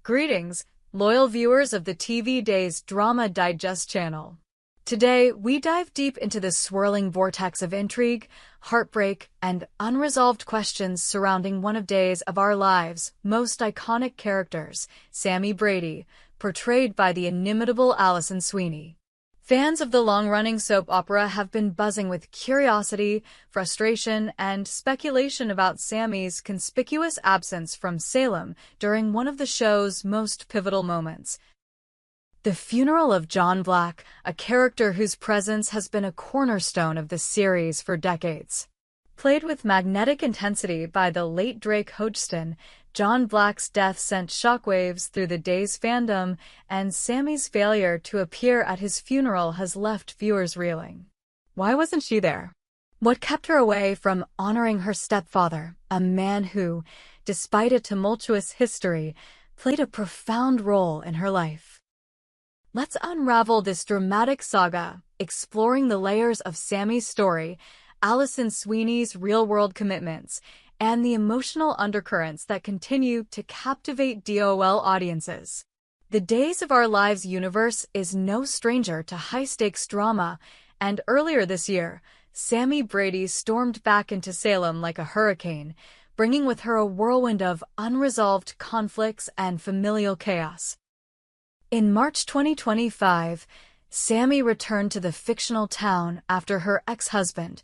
Greetings, loyal viewers of the TV Days Drama Digest channel. Today, we dive deep into the swirling vortex of intrigue, heartbreak, and unresolved questions surrounding one of Days of Our Lives' most iconic characters, Sami Brady, portrayed by the inimitable Allison Sweeney. Fans of the long-running soap opera have been buzzing with curiosity, frustration, and speculation about Sami's conspicuous absence from Salem during one of the show's most pivotal moments. The funeral of Jon Black, a character whose presence has been a cornerstone of the series for decades. Played with magnetic intensity by the late Drake Hodgson, Jon Black's death sent shockwaves through the Days fandom, and Sami's failure to appear at his funeral has left viewers reeling. Why wasn't she there? What kept her away from honoring her stepfather, a man who, despite a tumultuous history, played a profound role in her life? Let's unravel this dramatic saga, exploring the layers of Sami's story, Allison Sweeney's real-world commitments, and the emotional undercurrents that continue to captivate DOL audiences. The Days of Our Lives universe is no stranger to high-stakes drama, and earlier this year, Sami Brady stormed back into Salem like a hurricane, bringing with her a whirlwind of unresolved conflicts and familial chaos. In March 2025, Sami returned to the fictional town after her ex-husband,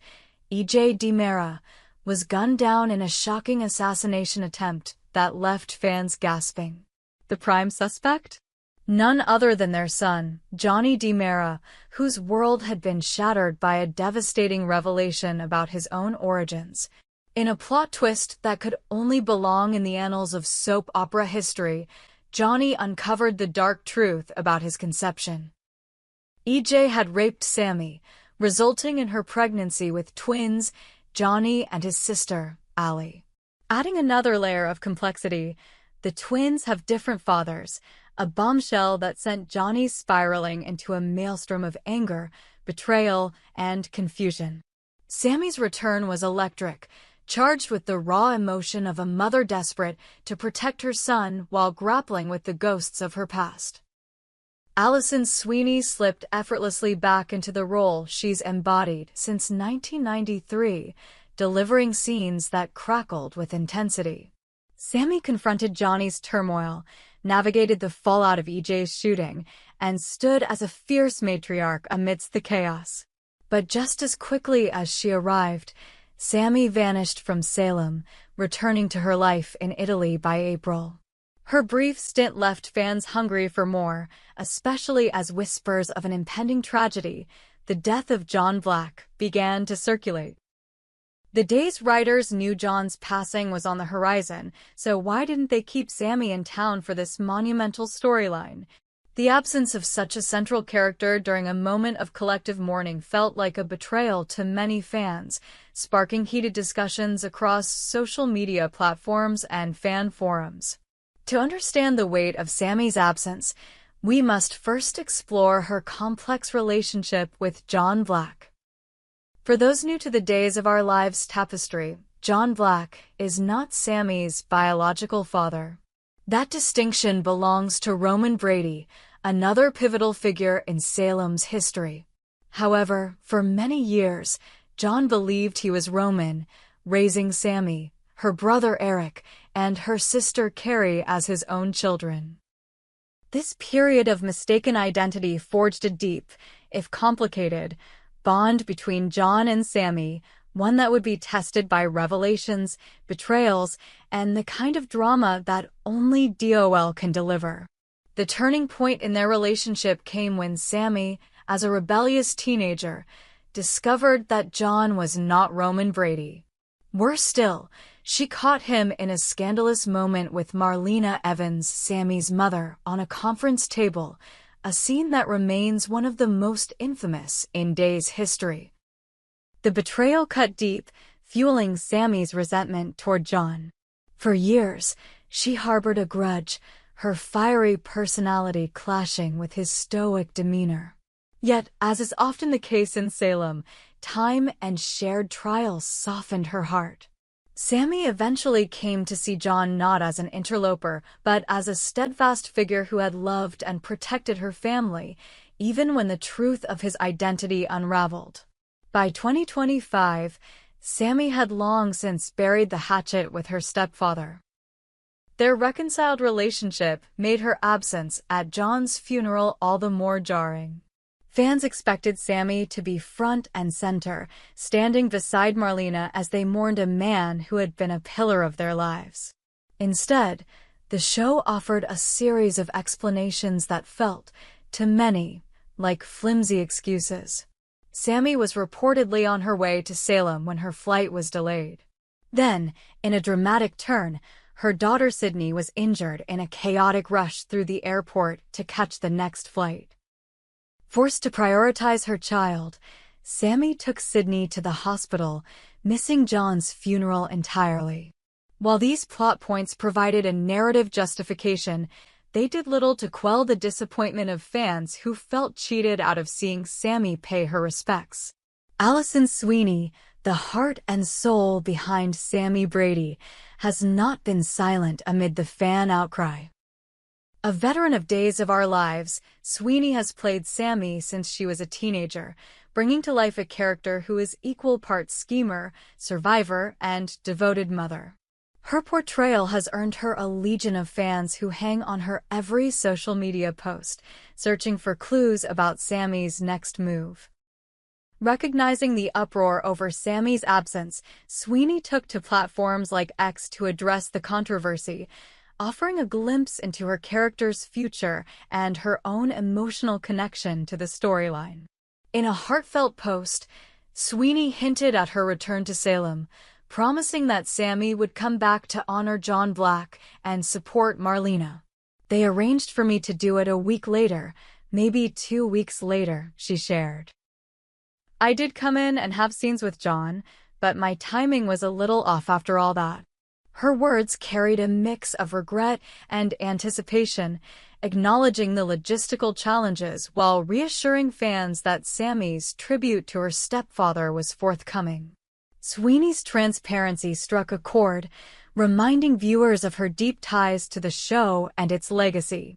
E.J. DiMera, was gunned down in a shocking assassination attempt that left fans gasping. The prime suspect? None other than their son, Johnny DiMera, whose world had been shattered by a devastating revelation about his own origins. In a plot twist that could only belong in the annals of soap opera history, Johnny uncovered the dark truth about his conception. E.J. had raped Sami, resulting in her pregnancy with twins, Johnny and his sister, Allie. Adding another layer of complexity, the twins have different fathers, a bombshell that sent Johnny spiraling into a maelstrom of anger, betrayal, and confusion. Sami's return was electric, charged with the raw emotion of a mother desperate to protect her son while grappling with the ghosts of her past. Allison Sweeney slipped effortlessly back into the role she's embodied since 1993, delivering scenes that crackled with intensity. Sami confronted Johnny's turmoil, navigated the fallout of EJ's shooting, and stood as a fierce matriarch amidst the chaos. But just as quickly as she arrived, Sami vanished from Salem, returning to her life in Italy by April. Her brief stint left fans hungry for more, especially as whispers of an impending tragedy, the death of Jon Black, began to circulate. The Days writers knew Jon's passing was on the horizon, so why didn't they keep Sami in town for this monumental storyline? The absence of such a central character during a moment of collective mourning felt like a betrayal to many fans, sparking heated discussions across social media platforms and fan forums. To understand the weight of Sami's absence, we must first explore her complex relationship with Jon Black. For those new to the Days of Our Lives tapestry, Jon Black is not Sami's biological father. That distinction belongs to Roman Brady, another pivotal figure in Salem's history. However, for many years, Jon believed he was Roman, raising Sami, her brother Eric, and her sister Carrie as his own children. This period of mistaken identity forged a deep, if complicated, bond between Jon and Sami, one that would be tested by revelations, betrayals, and the kind of drama that only DOL can deliver. The turning point in their relationship came when Sami, as a rebellious teenager, discovered that Jon was not Roman Brady. Worse still, she caught him in a scandalous moment with Marlena Evans, Sami's mother, on a conference table, a scene that remains one of the most infamous in Days history. The betrayal cut deep, fueling Sami's resentment toward Jon. For years, she harbored a grudge, her fiery personality clashing with his stoic demeanor. Yet, as is often the case in Salem, time and shared trials softened her heart. Sami eventually came to see Jon not as an interloper, but as a steadfast figure who had loved and protected her family, even when the truth of his identity unraveled. By 2025, Sami had long since buried the hatchet with her stepfather. Their reconciled relationship made her absence at Jon's funeral all the more jarring. Fans expected Sami to be front and center, standing beside Marlena as they mourned a man who had been a pillar of their lives. Instead, the show offered a series of explanations that felt, to many, like flimsy excuses. Sami was reportedly on her way to Salem when her flight was delayed. Then, in a dramatic turn, her daughter Sydney was injured in a chaotic rush through the airport to catch the next flight. Forced to prioritize her child, Sami took Sydney to the hospital, missing Jon's funeral entirely. While these plot points provided a narrative justification, they did little to quell the disappointment of fans who felt cheated out of seeing Sami pay her respects. Allison Sweeney, the heart and soul behind Sami Brady, has not been silent amid the fan outcry. A veteran of Days of Our Lives, Sweeney has played Sami since she was a teenager, bringing to life a character who is equal parts schemer, survivor, and devoted mother. Her portrayal has earned her a legion of fans who hang on her every social media post, searching for clues about Sami's next move. Recognizing the uproar over Sami's absence, Sweeney took to platforms like X to address the controversy, offering a glimpse into her character's future and her own emotional connection to the storyline. In a heartfelt post, Sweeney hinted at her return to Salem, promising that Sami would come back to honor Jon Black and support Marlena. "They arranged for me to do it a week later, maybe 2 weeks later," she shared. "I did come in and have scenes with Jon, but my timing was a little off after all that." Her words carried a mix of regret and anticipation, acknowledging the logistical challenges while reassuring fans that Sami's tribute to her stepfather was forthcoming. Sweeney's transparency struck a chord, reminding viewers of her deep ties to the show and its legacy.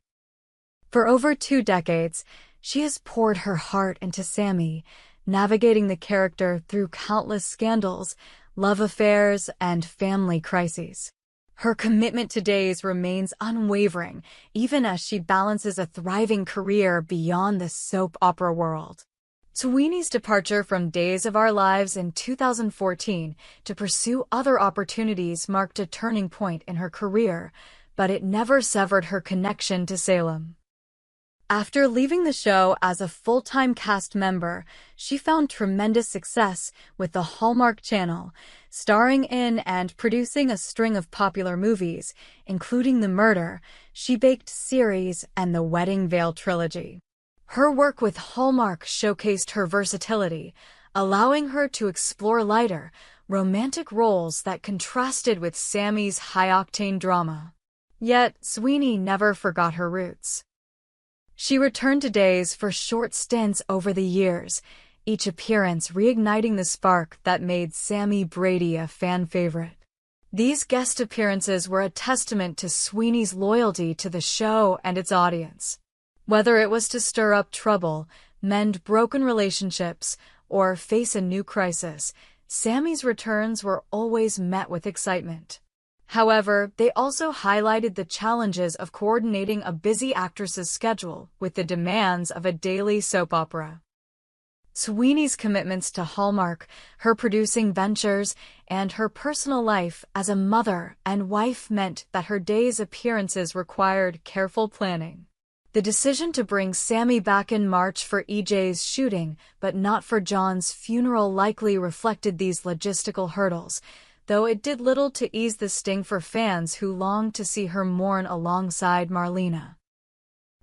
For over 2 decades, she has poured her heart into Sami, navigating the character through countless scandals, love affairs, and family crises. Her commitment to Days remains unwavering, even as she balances a thriving career beyond the soap opera world. Sweeney's departure from Days of Our Lives in 2014 to pursue other opportunities marked a turning point in her career, but it never severed her connection to Salem. After leaving the show as a full-time cast member, she found tremendous success with the Hallmark Channel, starring in and producing a string of popular movies, including The Murder, She Baked series, and the Wedding Veil trilogy. Her work with Hallmark showcased her versatility, allowing her to explore lighter, romantic roles that contrasted with Sami's high-octane drama. Yet, Sweeney never forgot her roots. She returned to Days for short stints over the years, each appearance reigniting the spark that made Sami Brady a fan favorite. These guest appearances were a testament to Sweeney's loyalty to the show and its audience. Whether it was to stir up trouble, mend broken relationships, or face a new crisis, Sami's returns were always met with excitement. However, they also highlighted the challenges of coordinating a busy actress's schedule with the demands of a daily soap opera. Sweeney's commitments to Hallmark, her producing ventures, and her personal life as a mother and wife meant that her Days appearances required careful planning. The decision to bring Sami back in March for EJ's shooting, but not for Jon's funeral, likely reflected these logistical hurdles, though it did little to ease the sting for fans who longed to see her mourn alongside Marlena.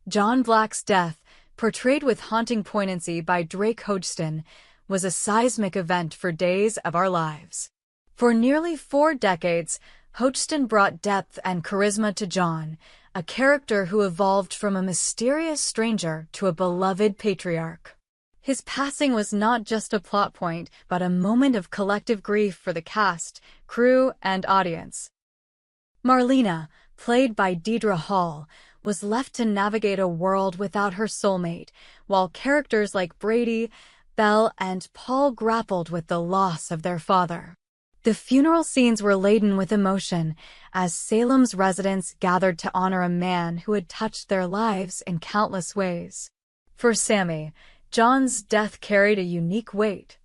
Jon Black's death, portrayed with haunting poignancy by Drake Hodgson, was a seismic event for Days of Our Lives. For nearly 4 decades, Hodgson brought depth and charisma to Jon, a character who evolved from a mysterious stranger to a beloved patriarch. His passing was not just a plot point, but a moment of collective grief for the cast, crew, and audience. Marlena, played by Deidre Hall, was left to navigate a world without her soulmate, while characters like Brady, Belle, and Paul grappled with the loss of their father. The funeral scenes were laden with emotion, as Salem's residents gathered to honor a man who had touched their lives in countless ways. For Sami, Jon's death carried a unique weight.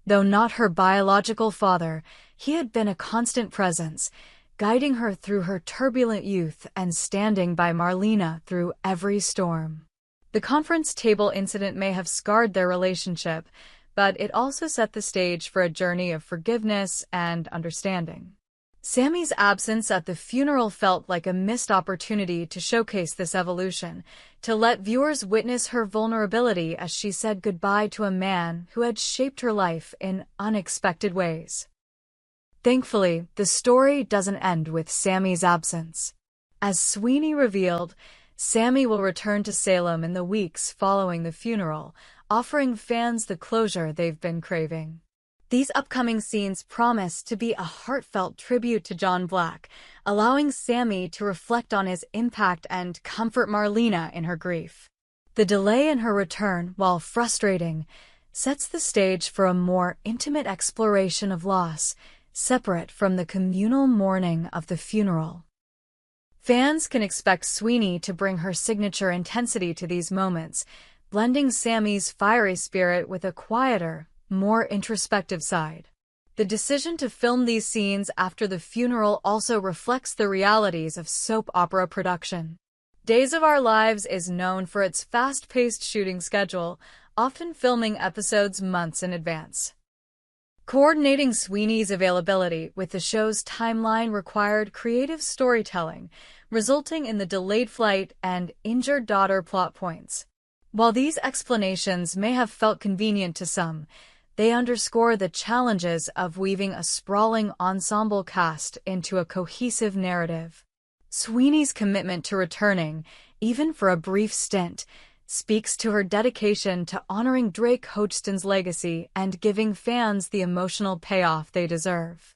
Though not her biological father, he had been a constant presence, guiding her through her turbulent youth and standing by Marlena through every storm. The conference table incident may have scarred their relationship, but it also set the stage for a journey of forgiveness and understanding. Sami's absence at the funeral felt like a missed opportunity to showcase this evolution, to let viewers witness her vulnerability as she said goodbye to a man who had shaped her life in unexpected ways. Thankfully, the story doesn't end with Sami's absence. As Sweeney revealed, Sami will return to Salem in the weeks following the funeral, offering fans the closure they've been craving. These upcoming scenes promise to be a heartfelt tribute to Jon Black, allowing Sami to reflect on his impact and comfort Marlena in her grief. The delay in her return, while frustrating, sets the stage for a more intimate exploration of loss, separate from the communal mourning of the funeral. Fans can expect Sweeney to bring her signature intensity to these moments, blending Sami's fiery spirit with a quieter, more introspective side. The decision to film these scenes after the funeral also reflects the realities of soap opera production. Days of Our Lives is known for its fast-paced shooting schedule, often filming episodes months in advance. Coordinating Sweeney's availability with the show's timeline required creative storytelling, resulting in the delayed flight and injured daughter plot points. While these explanations may have felt convenient to some, they underscore the challenges of weaving a sprawling ensemble cast into a cohesive narrative. Sweeney's commitment to returning, even for a brief stint, speaks to her dedication to honoring Drake Hodgson's legacy and giving fans the emotional payoff they deserve.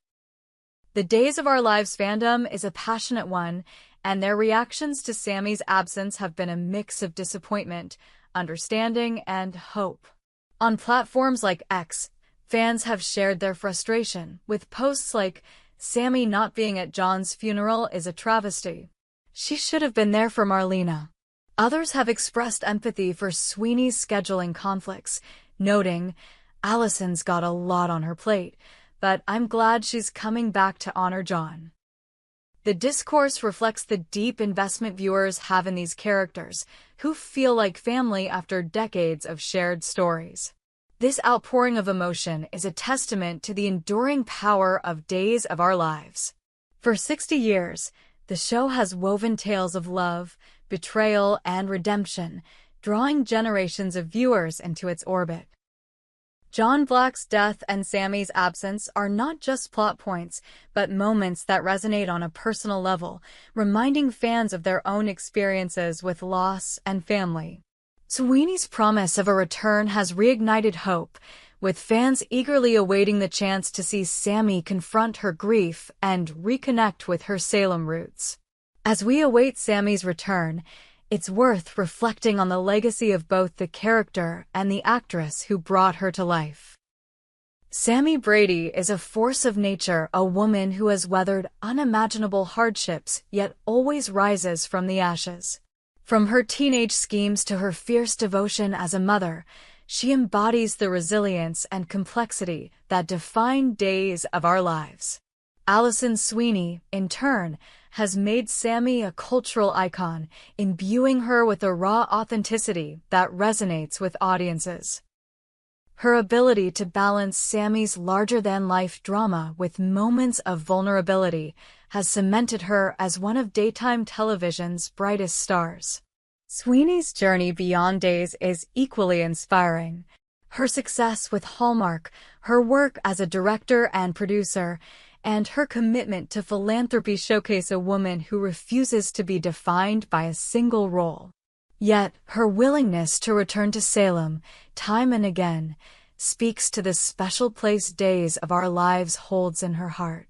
The Days of Our Lives fandom is a passionate one, and their reactions to Sami's absence have been a mix of disappointment, understanding, and hope. On platforms like X, fans have shared their frustration, with posts like, "Sami not being at Jon's funeral is a travesty. She should have been there for Marlena." Others have expressed empathy for Sweeney's scheduling conflicts, noting, "Allison's got a lot on her plate, but I'm glad she's coming back to honor Jon." The discourse reflects the deep investment viewers have in these characters, who feel like family after decades of shared stories. This outpouring of emotion is a testament to the enduring power of Days of Our Lives. For 60 years, the show has woven tales of love, betrayal, and redemption, drawing generations of viewers into its orbit. Jon Black's death and Sami's absence are not just plot points, but moments that resonate on a personal level, reminding fans of their own experiences with loss and family. Sweeney's promise of a return has reignited hope, with fans eagerly awaiting the chance to see Sami confront her grief and reconnect with her Salem roots. As we await Sami's return, it's worth reflecting on the legacy of both the character and the actress who brought her to life. Sami Brady is a force of nature, a woman who has weathered unimaginable hardships yet always rises from the ashes. From her teenage schemes to her fierce devotion as a mother, she embodies the resilience and complexity that define Days of Our Lives. Allison Sweeney, in turn, has made Sami a cultural icon, imbuing her with a raw authenticity that resonates with audiences. Her ability to balance Sami's larger-than-life drama with moments of vulnerability has cemented her as one of daytime television's brightest stars. Sweeney's journey beyond Days is equally inspiring. Her success with Hallmark, her work as a director and producer, and her commitment to philanthropy showcase a woman who refuses to be defined by a single role. Yet, her willingness to return to Salem, time and again, speaks to the special place Days of Our Lives holds in her heart.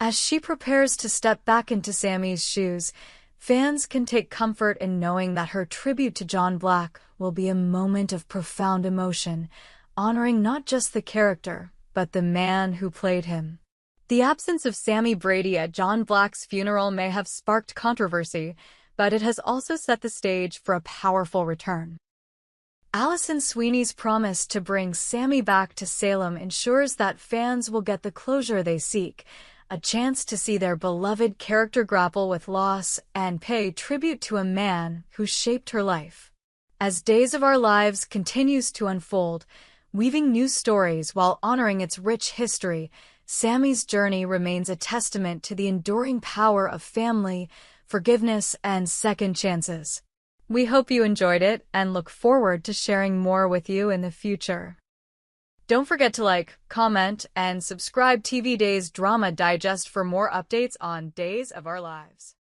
As she prepares to step back into Sami's shoes, fans can take comfort in knowing that her tribute to Jon Black will be a moment of profound emotion, honoring not just the character, but the man who played him. The absence of Sami Brady at Jon Black's funeral may have sparked controversy, but it has also set the stage for a powerful return. Allison Sweeney's promise to bring Sami back to Salem ensures that fans will get the closure they seek, a chance to see their beloved character grapple with loss and pay tribute to a man who shaped her life. As Days of Our Lives continues to unfold, weaving new stories while honoring its rich history, Sami's journey remains a testament to the enduring power of family, forgiveness, and second chances. We hope you enjoyed it and look forward to sharing more with you in the future. Don't forget to like, comment, and subscribe TV Days Drama Digest for more updates on Days of Our Lives.